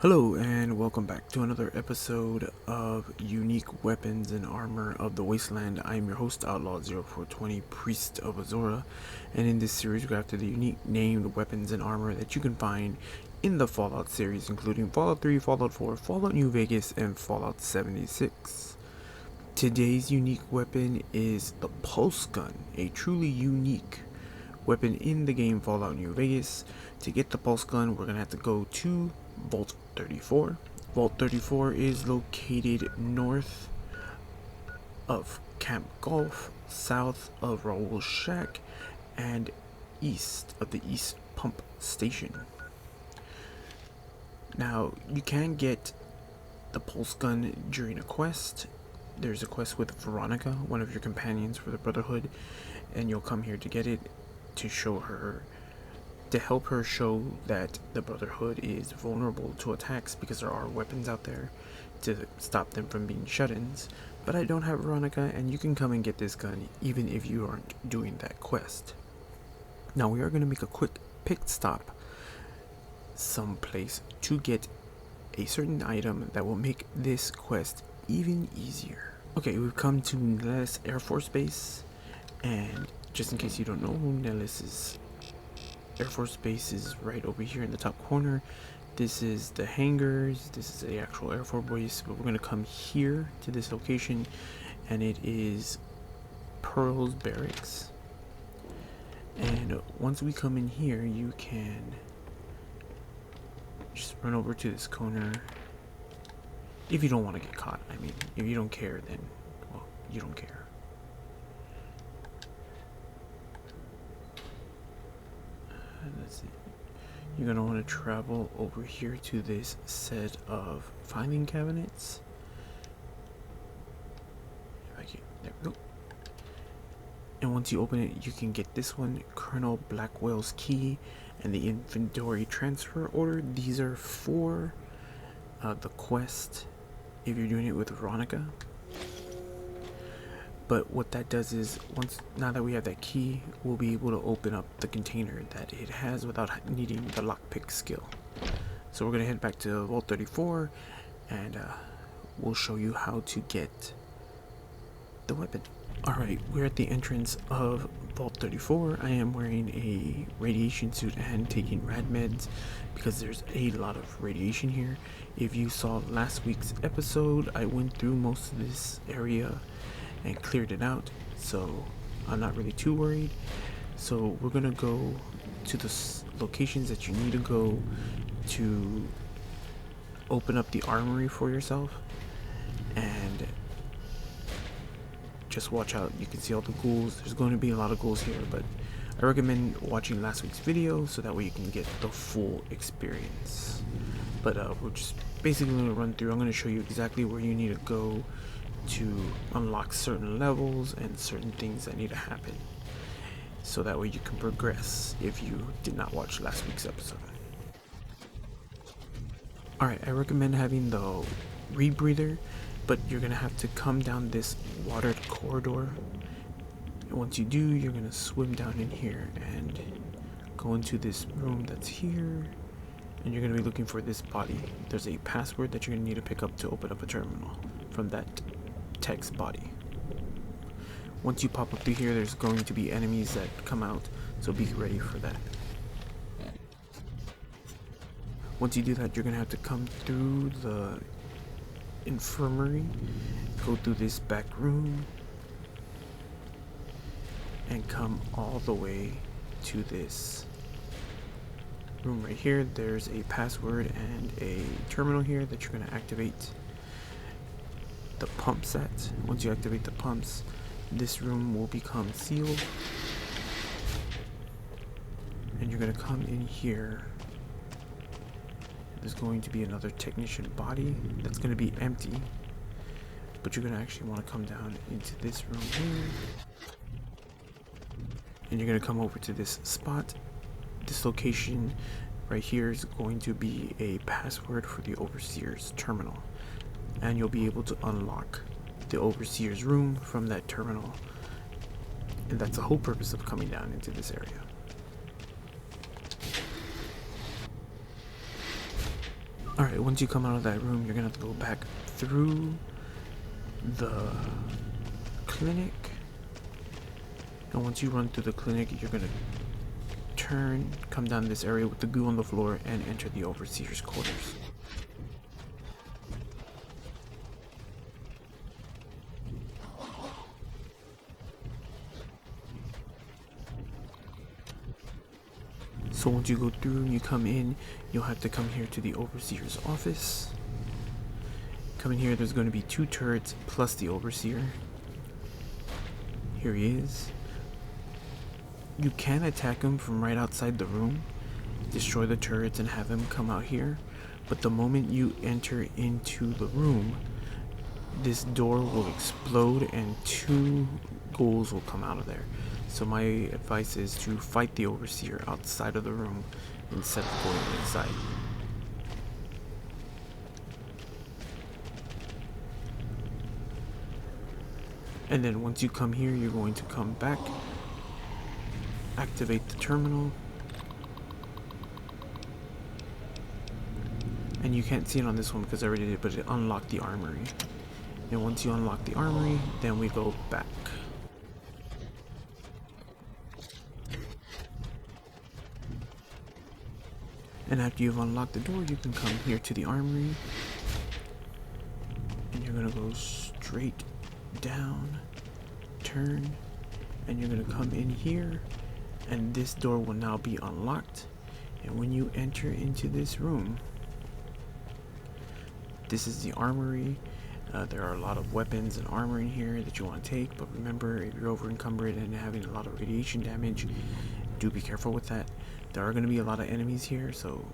Hello and welcome back to another episode of Unique Weapons and Armor of the Wasteland. I am your host, Outlaw0420, Priest of Azora, and in this series we go after the unique named weapons and armor that you can find in the Fallout series, including Fallout 3, Fallout 4, Fallout New Vegas, and Fallout 76. Today's unique weapon is the Pulse Gun, a truly unique weapon in the game Fallout New Vegas. To get the Pulse Gun, we're going to have to go to Vault 34. Vault 34 is located north of Camp Golf, south of Raoul's Shack, and east of the East Pump Station. Now, you can get the Pulse Gun during a quest. There's a quest with Veronica, one of your companions for the Brotherhood, and you'll come here to get it to help her show that the Brotherhood is vulnerable to attacks because there are weapons out there to stop them from being shut-ins. But I don't have Veronica, and you can come and get this gun even if you aren't doing that quest. Now we are going to make a quick pit stop someplace to get a certain item that will make this quest even easier. Okay, we've come to Nellis Air Force Base, and just in case you don't know, Nellis' Air Force Base is right over here in the top corner. This is the hangars, this is the actual Air Force Base, but we're going to come here to this location, and it is Pearl's Barracks. And once we come in here, you can just run over to this corner. If you don't want to get caught, I mean, if you don't care, then, well, you don't care. Let's see. You're going to want to travel over here to this set of filing cabinets. There we go. And once you open it, you can get this one, Colonel Blackwell's Key, and the Inventory Transfer Order. These are for the quest if you're doing it with Veronica. But what that does is, now that we have that key, we'll be able to open up the container that it has without needing the lockpick skill. So we're going to head back to Vault 34, and we'll show you how to get the weapon. Alright, we're at the entrance of Vault 34. I am wearing a radiation suit and taking rad meds because there's a lot of radiation here. If you saw last week's episode, I went through most of this area and cleared it out, so I'm not really too worried. So we're gonna go to the locations that you need to go to open up the armory for yourself, and just watch out. You can see all the ghouls. There's going to be a lot of ghouls here, but I recommend watching last week's video so that way you can get the full experience. But we're just basically going to run through. I'm going to show you exactly where you need to go to unlock certain levels and certain things that need to happen, so that way you can progress if you did not watch last week's episode. Alright, I recommend having the rebreather, but you're gonna have to come down this watered corridor, and once you do, you're gonna swim down in here and go into this room that's here, and you're gonna be looking for this body. There's a password that you're gonna need to pick up to open up a terminal from that text body. Once you pop up through here, there's going to be enemies that come out, so be ready for that. Once you do that, you're gonna have to come through the infirmary, go through this back room, and come all the way to this room right here. There's a password and a terminal here that you're gonna activate the pump set. Once you activate the pumps, this room will become sealed, and you're going to come in here. There's going to be another technician body that's going to be empty, but you're going to actually want to come down into this room here, and you're going to come over to this spot. This location right here is going to be a password for the Overseer's terminal, and you'll be able to unlock the Overseer's room from that terminal, and that's the whole purpose of coming down into this area. Alright, once you come out of that room, you're gonna have to go back through the clinic. And once you run through the clinic, you're gonna turn, come down this area with the goo on the floor, and enter the overseer's quarters. So once you go through and you come in, you'll have to come here to the overseer's office. Come in here, there's going to be 2 turrets plus the overseer. Here he is. You can attack him from right outside the room, destroy the turrets and have him come out here. But the moment you enter into the room, this door will explode and 2 ghouls will come out of there. So my advice is to fight the overseer outside of the room instead of going inside. And then once you come here, you're going to come back, activate the terminal, and you can't see it on this one because I already did, but it unlocked the armory. And once you unlock the armory, then we go back. And after you've unlocked the door, you can come here to the armory, and you're gonna go straight down, turn, and you're gonna come in here, and this door will now be unlocked. And when you enter into this room, this is the armory. There are a lot of weapons and armor in here that you want to take, but remember, if you're over encumbered and having a lot of radiation damage, do be careful with that. There are going to be a lot of enemies here, so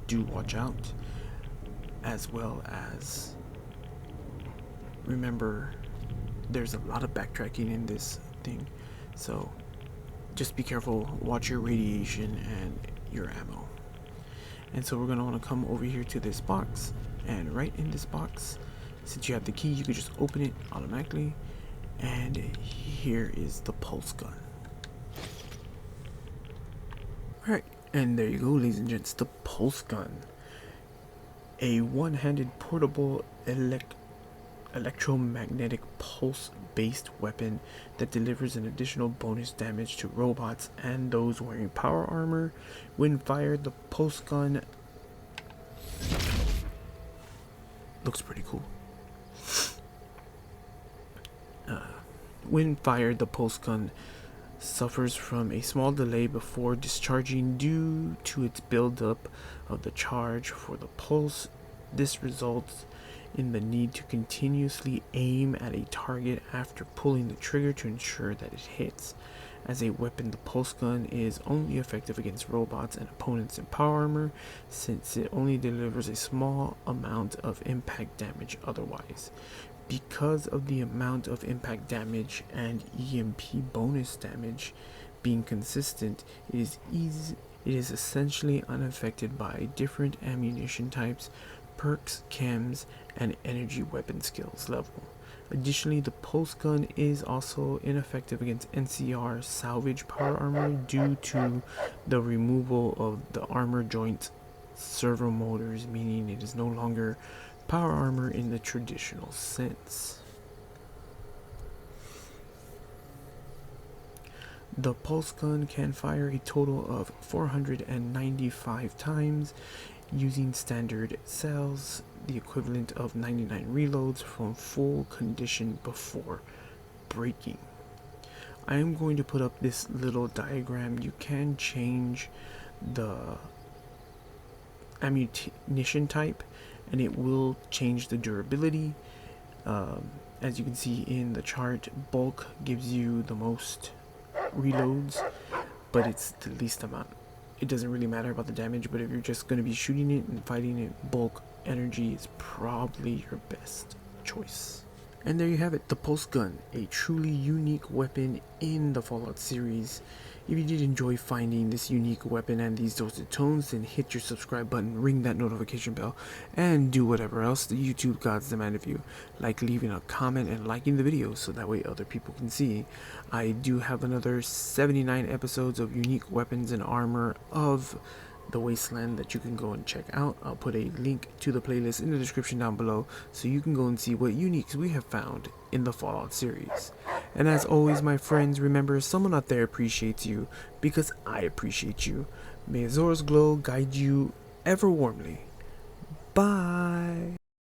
do watch out, as well as remember there's a lot of backtracking in this thing, so just be careful, watch your radiation and your ammo. And so we're going to want to come over here to this box, and right in this box, since you have the key, you can just open it automatically, and here is the pulse gun. Alright, and there you go, ladies and gents, the pulse gun. A one-handed portable electromagnetic pulse-based weapon that delivers an additional bonus damage to robots and those wearing power armor. When fired, the pulse gun looks pretty cool. When fired, the pulse gun suffers from a small delay before discharging due to its buildup of the charge for the pulse. This results in the need to continuously aim at a target after pulling the trigger to ensure that it hits. As a weapon, the pulse gun is only effective against robots and opponents in power armor, since it only delivers a small amount of impact damage otherwise. Because of the amount of impact damage and EMP bonus damage being consistent, it is essentially unaffected by different ammunition types, perks, chems, and energy weapon skills level. Additionally, the pulse gun is also ineffective against NCR salvage power armor due to the removal of the armor joint servo motors, meaning it is no longer power armor in the traditional sense. The pulse gun can fire a total of 495 times using standard cells, the equivalent of 99 reloads from full condition before breaking. I am going to put up this little diagram. You can change the ammunition type and it will change the durability. As you can see in the chart, bulk gives you the most reloads, but it's the least amount. It doesn't really matter about the damage, but if you're just going to be shooting it and fighting it, bulk energy is probably your best choice. And there you have it, the pulse gun, a truly unique weapon in the Fallout series. If you did enjoy finding this unique weapon and these dosed tones, then hit your subscribe button, ring that notification bell, and do whatever else the YouTube gods demand of you, like leaving a comment and liking the video so that way other people can see. I do have another 79 episodes of unique weapons and armor of the wasteland that you can go and check out. I'll put a link to the playlist in the description down below so you can go and see what uniques we have found in the Fallout series. And as always, my friends, remember, someone out there appreciates you because I appreciate you. May Azor's glow guide you ever warmly. Bye.